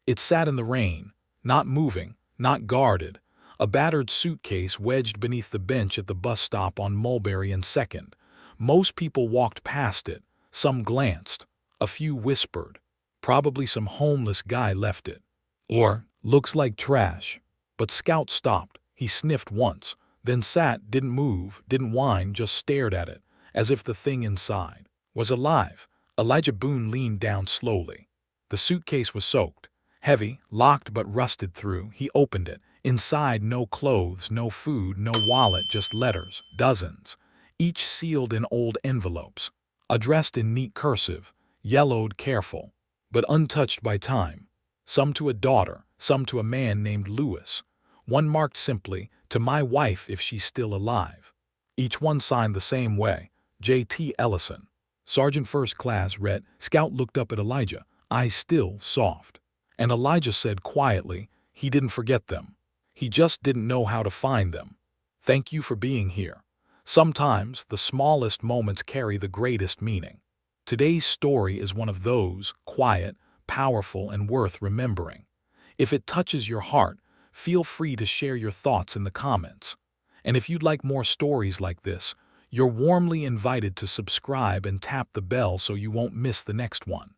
It sat in the rain, not moving, not guarded, a battered suitcase wedged beneath the bench at the bus stop on Mulberry and 2nd. Most people walked past it, some glanced, a few whispered. Probably some homeless guy left it. Or, looks like trash. But Scout stopped. He sniffed once, then sat, didn't move, didn't whine, just stared at it, as if the thing inside was alive. Elijah Boone leaned down slowly. The suitcase was soaked, heavy, locked but rusted through. He opened it. Inside, no clothes, no food, no wallet, just letters, dozens, each sealed in old envelopes, addressed in neat cursive, yellowed careful, but untouched by time. Some to a daughter, some to a man named Lewis. One marked simply, "To my wife if she's still alive." Each one signed the same way, J.T. Ellison. Sergeant First Class read. Scout looked up at Elijah, eyes still soft. And Elijah said quietly, he didn't forget them. He just didn't know how to find them. "Thank you for being here." Sometimes the smallest moments carry the greatest meaning. Today's story is one of those, quiet, powerful, and worth remembering. If it touches your heart, feel free to share your thoughts in the comments. And if you'd like more stories like this, you're warmly invited to subscribe and tap the bell so you won't miss the next one.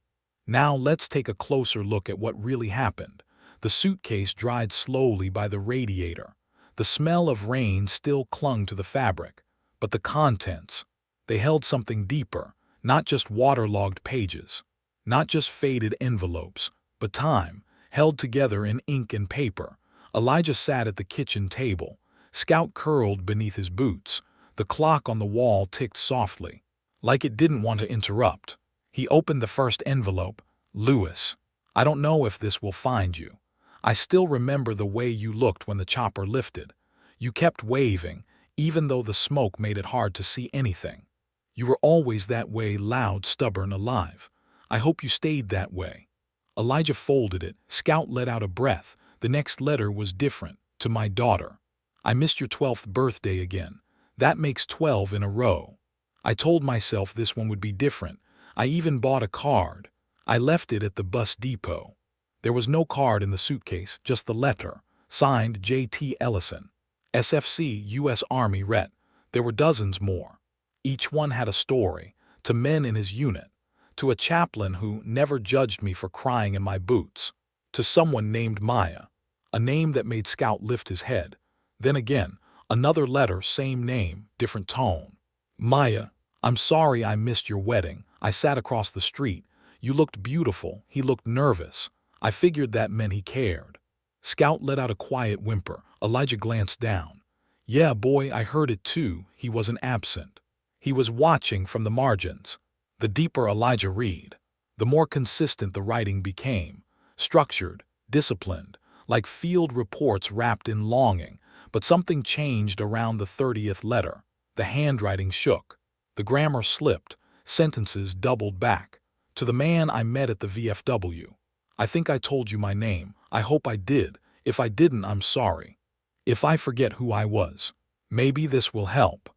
Now let's take a closer look at what really happened. The suitcase dried slowly by the radiator. The smell of rain still clung to the fabric, but the contents, they held something deeper, not just waterlogged pages, not just faded envelopes, but time, held together in ink and paper. Elijah sat at the kitchen table, Scout curled beneath his boots. The clock on the wall ticked softly, like it didn't want to interrupt. He opened the first envelope. "Lewis, I don't know if this will find you. I still remember the way you looked when the chopper lifted. You kept waving, even though the smoke made it hard to see anything. You were always that way, loud, stubborn, alive. I hope you stayed that way." Elijah folded it. Scout let out a breath. The next letter was different. "To my daughter. I missed your 12th birthday again. That makes 12 in a row. I told myself this one would be different. I even bought a card. I left it at the bus depot." There was no card in the suitcase, just the letter, signed J.T. Ellison, SFC, U.S. Army Ret. There were dozens more. Each one had a story, to men in his unit, to a chaplain who never judged me for crying in my boots, to someone named Maya, a name that made Scout lift his head. Then again, another letter, same name, different tone. "Maya, I'm sorry I missed your wedding. I sat across the street. You looked beautiful. He looked nervous. I figured that meant he cared." Scout let out a quiet whimper. Elijah glanced down. "Yeah, boy, I heard it too." He wasn't absent. He was watching from the margins. The deeper Elijah read, the more consistent the writing became. Structured, disciplined, like field reports wrapped in longing. But something changed around the 30th letter. The handwriting shook. The grammar slipped. Sentences doubled back. "To the man I met at the VFW. I think I told you my name. I hope I did. If I didn't, I'm sorry. If I forget who I was, maybe this will help."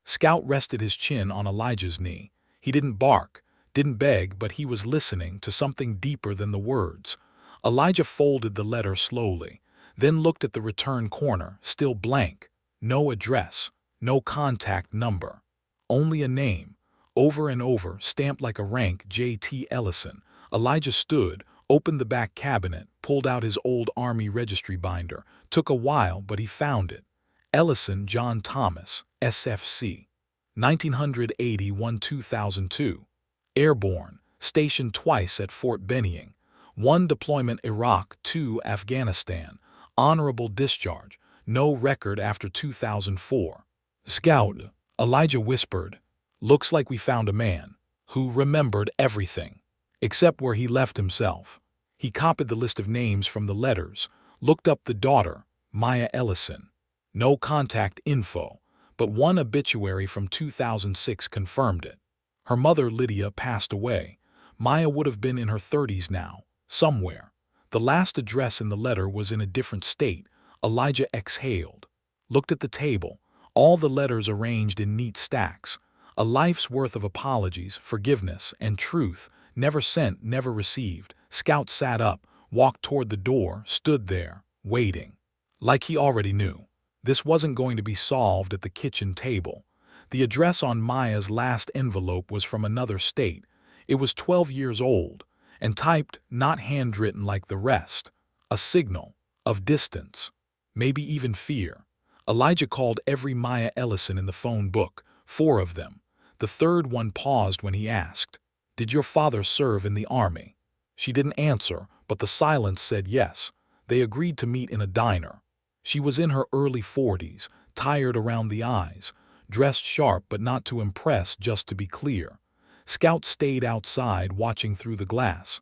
Scout rested his chin on Elijah's knee. He didn't bark, didn't beg, but he was listening to something deeper than the words. Elijah folded the letter slowly, then looked at the return corner, still blank. No address, no contact number. Only a name, over and over, stamped like a rank, J.T. Ellison. Elijah stood, opened the back cabinet, pulled out his old Army registry binder. Took a while, but he found it. Ellison John Thomas, SFC. 1981-2002. Airborne, stationed twice at Fort Benning. 1 deployment Iraq, 2 Afghanistan. Honorable discharge. No record after 2004. "Scout," Elijah whispered, "looks like we found a man who remembered everything, except where he left himself." He copied the list of names from the letters, looked up the daughter, Maya Ellison. No contact info, but one obituary from 2006 confirmed it. Her mother, Lydia, passed away. Maya would have been in her 30s now, somewhere. The last address in the letter was in a different state. Elijah exhaled, looked at the table, all the letters arranged in neat stacks. A life's worth of apologies, forgiveness, and truth, never sent, never received. Scout sat up, walked toward the door, stood there, waiting. Like he already knew. This wasn't going to be solved at the kitchen table. The address on Maya's last envelope was from another state. It was 12 years old, and typed, not handwritten like the rest. A signal of distance, maybe even fear. Elijah called every Maya Ellison in the phone book, 4 of them. The third one paused when he asked, "Did your father serve in the army?" She didn't answer, but the silence said yes. They agreed to meet in a diner. She was in her early 40s, tired around the eyes, dressed sharp but not to impress, just to be clear. Scout stayed outside watching through the glass.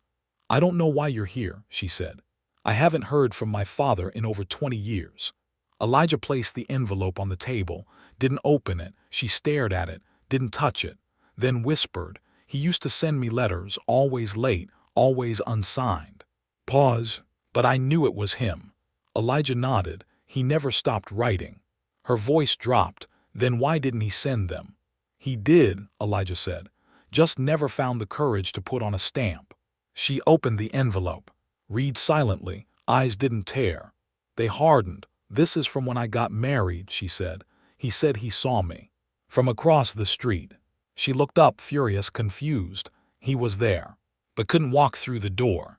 "I don't know why you're here," she said. "I haven't heard from my father in over 20 years. Elijah placed the envelope on the table, didn't open it. She stared at it, didn't touch it, then whispered, "He used to send me letters, always late, always unsigned." Pause. "But I knew it was him." Elijah nodded. "He never stopped writing." Her voice dropped. "Then why didn't he send them?" "He did," Elijah said. "Just never found the courage to put on a stamp." She opened the envelope. Read silently. Eyes didn't tear. They hardened. "This is from when I got married," she said. "He said he saw me from across the street." She looked up, furious, confused. He was there, but couldn't walk through the door.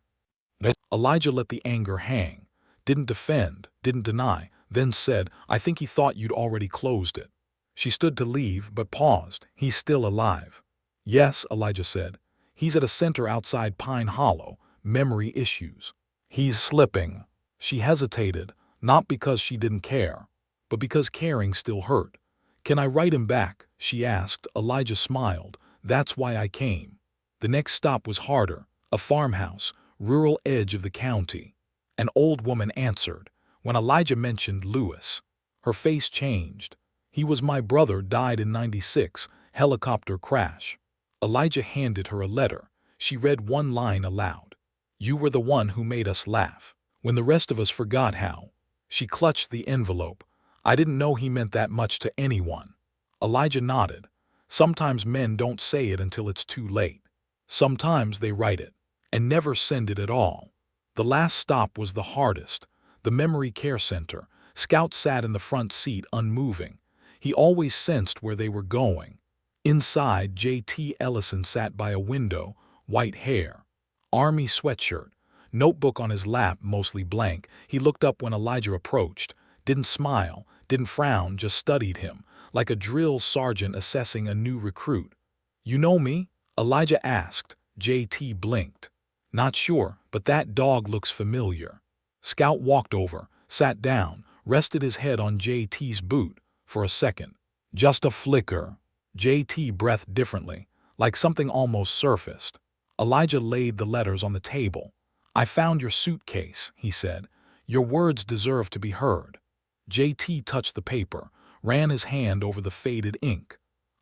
Elijah let the anger hang. Didn't defend, didn't deny, then said, "I think he thought you'd already closed it." She stood to leave, but paused. "He's still alive." "Yes," Elijah said. "He's at a center outside Pine Hollow. Memory issues. He's slipping." She hesitated, not because she didn't care, but because caring still hurt. "Can I write him back?" she asked. Elijah smiled. "That's why I came." The next stop was harder. A farmhouse, rural edge of the county. An old woman answered. When Elijah mentioned Lewis, her face changed. "He was my brother, died in '96, helicopter crash." Elijah handed her a letter. She read one line aloud. "You were the one who made us laugh when the rest of us forgot how." She clutched the envelope. "I didn't know he meant that much to anyone." Elijah nodded. Sometimes men don't say it until it's too late. Sometimes they write it and never send it at all. The last stop was the hardest. The memory care center. Scout sat in the front seat, unmoving. He always sensed where they were going. Inside, J.T. Ellison sat by a window, white hair, army sweatshirt, notebook on his lap, mostly blank. He looked up when Elijah approached, didn't smile, didn't frown, just studied him, like a drill sergeant assessing a new recruit. "You know me?" Elijah asked. J.T. blinked. "Not sure, but that dog looks familiar." Scout walked over, sat down, rested his head on J.T.'s boot. For a second, just a flicker. J.T. breathed differently, like something almost surfaced. Elijah laid the letters on the table. "I found your suitcase," he said. "Your words deserve to be heard." J.T. touched the paper, ran his hand over the faded ink.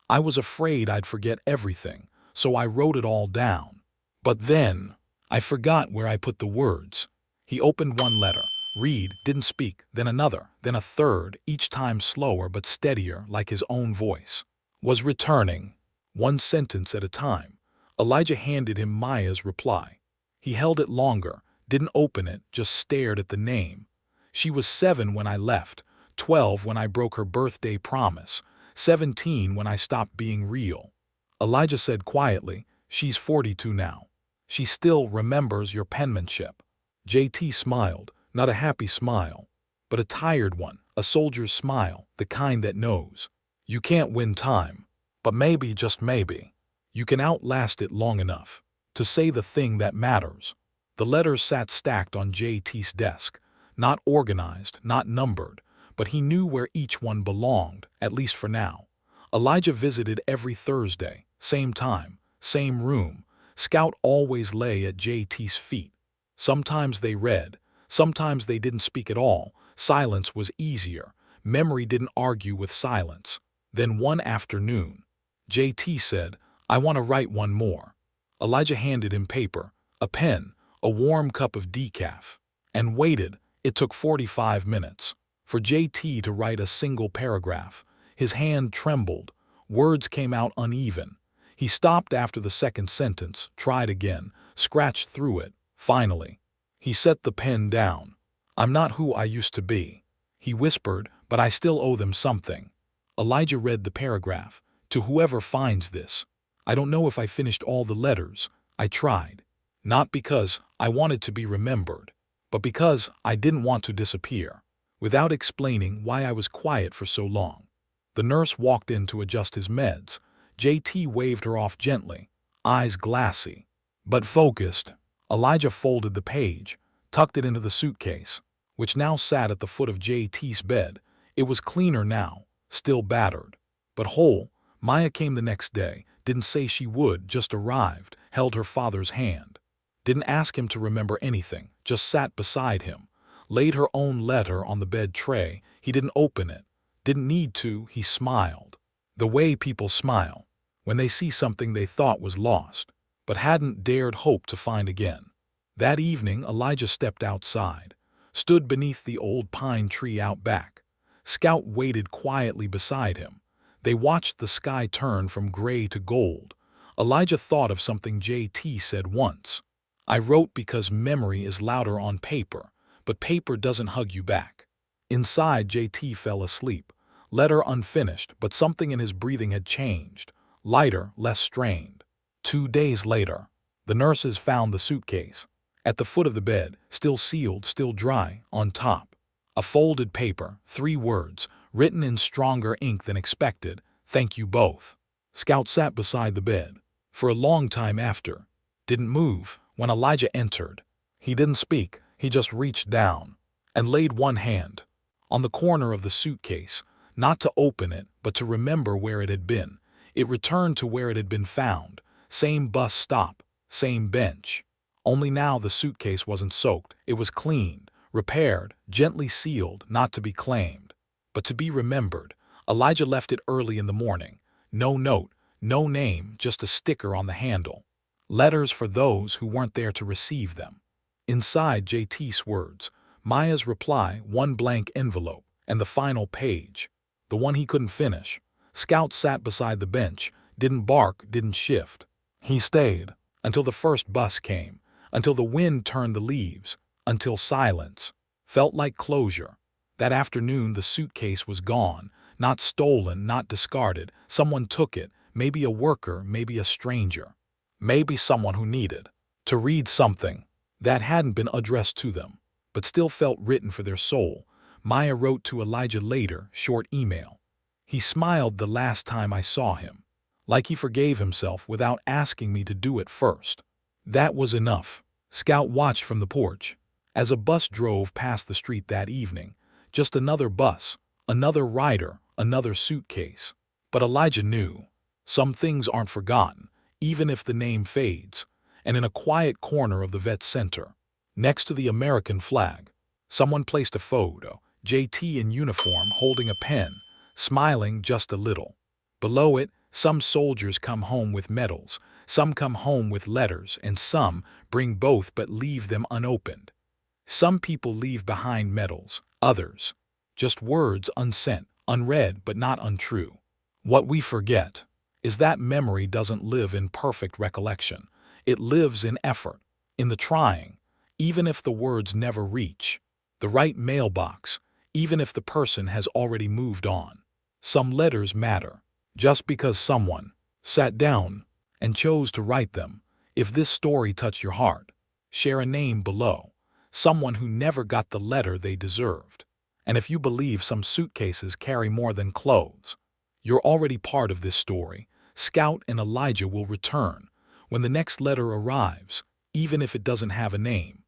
"I was afraid I'd forget everything, so I wrote it all down. But then, I forgot where I put the words." He opened one letter. Read, didn't speak, then another, then a third, each time slower but steadier, like his own voice. "Was returning." One sentence at a time. Elijah handed him Maya's reply. He held it longer, didn't open it, just stared at the name. "She was 7 when I left, 12 when I broke her birthday promise, 17 when I stopped being real." Elijah said quietly, "She's 42 now. She still remembers your penmanship." J.T. smiled, not a happy smile, but a tired one, a soldier's smile, the kind that knows. You can't win time, but maybe, just maybe, you can outlast it long enough to say the thing that matters. The letters sat stacked on J.T.'s desk, not organized, not numbered, but he knew where each one belonged, at least for now. Elijah visited every Thursday, same time, same room. Scout always lay at J.T.'s feet. Sometimes they read, sometimes they didn't speak at all. Silence was easier. Memory didn't argue with silence. Then one afternoon, J.T. said, "I want to write one more." Elijah handed him paper, a pen, a warm cup of decaf, and waited. It took 45 minutes for J.T. to write a single paragraph. His hand trembled. Words came out uneven. He stopped after the second sentence, tried again, scratched through it. Finally, He set the pen down. "I'm not who I used to be," he whispered, "but I still owe them something." Elijah read the paragraph. "To whoever finds this, I don't know if I finished all the letters. I tried. Not because I wanted to be remembered, but because I didn't want to disappear." Without explaining why I was quiet for so long. The nurse walked in to adjust his meds. JT waved her off gently, eyes glassy, but focused. Elijah folded the page, tucked it into the suitcase, which now sat at the foot of JT's bed. It was cleaner now, still battered, but whole. Maya came the next day, didn't say she would, just arrived, held her father's hand. Didn't ask him to remember anything, just sat beside him. Laid her own letter on the bed tray. He didn't open it. Didn't need to. He smiled. The way people smile when they see something they thought was lost, but hadn't dared hope to find again. That evening, Elijah stepped outside, stood beneath the old pine tree out back. Scout waited quietly beside him. They watched the sky turn from gray to gold. Elijah thought of something JT said once. "I wrote because memory is louder on paper, but paper doesn't hug you back." Inside, JT fell asleep. Letter unfinished, but something in his breathing had changed. Lighter, less strained. 2 days later, the nurses found the suitcase. At the foot of the bed, still sealed, still dry, on top. A folded paper, 3 words, written in stronger ink than expected: "Thank you both." Scout sat beside the bed. For a long time after. Didn't move. When Elijah entered, he didn't speak. He just reached down and laid one hand on the corner of the suitcase, not to open it, but to remember where it had been. It returned to where it had been found. Same bus stop, same bench. Only now the suitcase wasn't soaked. It was cleaned, repaired, gently sealed, not to be claimed, but to be remembered. Elijah left it early in the morning. No note, no name, just a sticker on the handle. Letters for those who weren't there to receive them. Inside, JT's words, Maya's reply, 1 blank envelope, and the final page, the one he couldn't finish. Scout sat beside the bench, didn't bark, didn't shift. He stayed until the first bus came, until the wind turned the leaves, until silence felt like closure. That afternoon the suitcase was gone, not stolen, not discarded. Someone took it, maybe a worker, maybe a stranger, maybe someone who needed to read something that hadn't been addressed to them, but still felt written for their soul. Maya wrote to Elijah later, short email. "He smiled the last time I saw him, like he forgave himself without asking me to do it first. That was enough." Scout watched from the porch as a bus drove past the street that evening. Just another bus, another rider, another suitcase. But Elijah knew some things aren't forgotten, even if the name fades. And in a quiet corner of the vet center, next to the American flag, someone placed a photo. JT in uniform holding a pen, smiling just a little. Below it, some soldiers come home with medals, some come home with letters, and some bring both but leave them unopened. Some people leave behind medals, others just words unsent, unread but not untrue. What we forget is that memory doesn't live in perfect recollection. It lives in effort, in the trying, even if the words never reach the right mailbox, even if the person has already moved on. Some letters matter, just because someone sat down and chose to write them. If this story touched your heart, share a name below, someone who never got the letter they deserved. And if you believe some suitcases carry more than clothes, you're already part of this story. Scout and Elijah will return when the next letter arrives, even if it doesn't have a name.